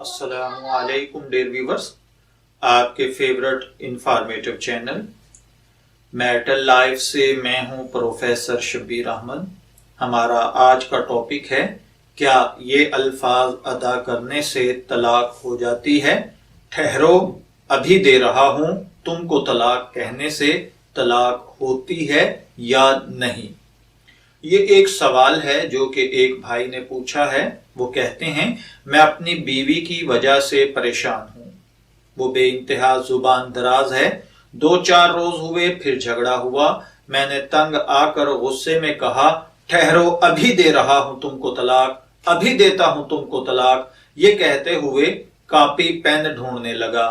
السلام علیکم dear viewers, آپ کے favourite informative channel metal life سے میں ہوں پروفیسر شبیر احمد۔ ہمارا آج کا ٹاپک ہے، کیا یہ الفاظ ادا کرنے سے طلاق ہو جاتی ہے؟ ٹھہرو، ابھی دے رہا ہوں تم کو طلاق کہنے سے طلاق ہوتی ہے یا نہیں؟ یہ ایک سوال ہے جو کہ ایک بھائی نے پوچھا ہے۔ وہ کہتے ہیں، میں اپنی بیوی کی وجہ سے پریشان ہوں، وہ بے انتہا زبان دراز ہے، 2-4 روز ہوئے پھر جھگڑا ہوا، میں نے تنگ آ کر غصے میں کہا ٹھہرو، ابھی دے رہا ہوں تم کو طلاق، ابھی دیتا ہوں تم کو طلاق۔ یہ کہتے ہوئے کاپی پین ڈھونڈنے لگا،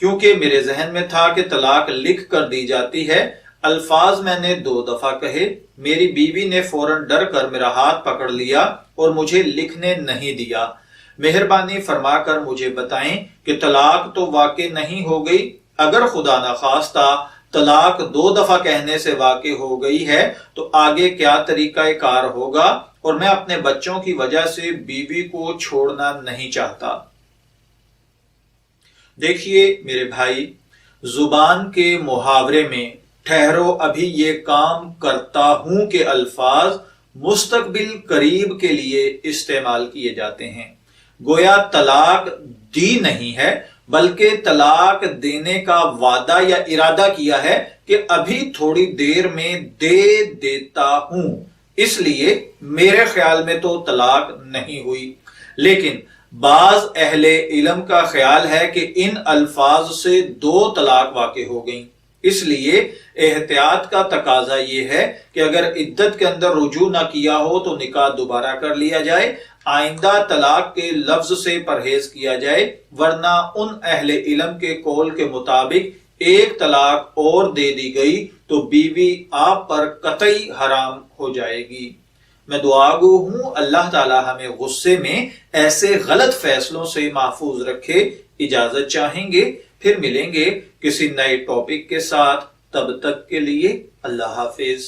کیونکہ میرے ذہن میں تھا کہ طلاق لکھ کر دی جاتی ہے۔ الفاظ میں نے 2 دفعہ کہے، میری بیوی نے فوراً ڈر کر میرا ہاتھ پکڑ لیا اور مجھے لکھنے نہیں دیا۔ مہربانی فرما کر مجھے بتائیں کہ طلاق تو واقع نہیں ہو گئی؟ اگر خدا نخواستہ طلاق 2 دفعہ کہنے سے واقع ہو گئی ہے تو آگے کیا طریقہ کار ہوگا؟ اور میں اپنے بچوں کی وجہ سے بیوی کو چھوڑنا نہیں چاہتا۔ دیکھیے میرے بھائی، زبان کے محاورے میں ٹھہرو، ابھی یہ کام کرتا ہوں کے الفاظ مستقبل قریب کے لیے استعمال کیے جاتے ہیں۔ گویا طلاق دی نہیں ہے بلکہ طلاق دینے کا وعدہ یا ارادہ کیا ہے کہ ابھی تھوڑی دیر میں دے دیتا ہوں، اس لیے میرے خیال میں تو طلاق نہیں ہوئی۔ لیکن بعض اہل علم کا خیال ہے کہ ان الفاظ سے 2 طلاق واقع ہو گئیں۔ اس لیے احتیاط کا تقاضا یہ ہے کہ اگر عدت کے اندر رجوع نہ کیا ہو تو نکاح دوبارہ کر لیا جائے، آئندہ طلاق کے لفظ سے پرہیز کیا جائے، ورنہ ان اہل علم کے قول کے مطابق 1 طلاق اور دے دی گئی تو بیوی آپ پر قطعی حرام ہو جائے گی۔ میں دعا گو ہوں اللہ تعالی ہمیں غصے میں ایسے غلط فیصلوں سے محفوظ رکھے۔ اجازت چاہیں گے، پھر ملیں گے کسی نئے ٹاپک کے ساتھ، تب تک کے لیے اللہ حافظ۔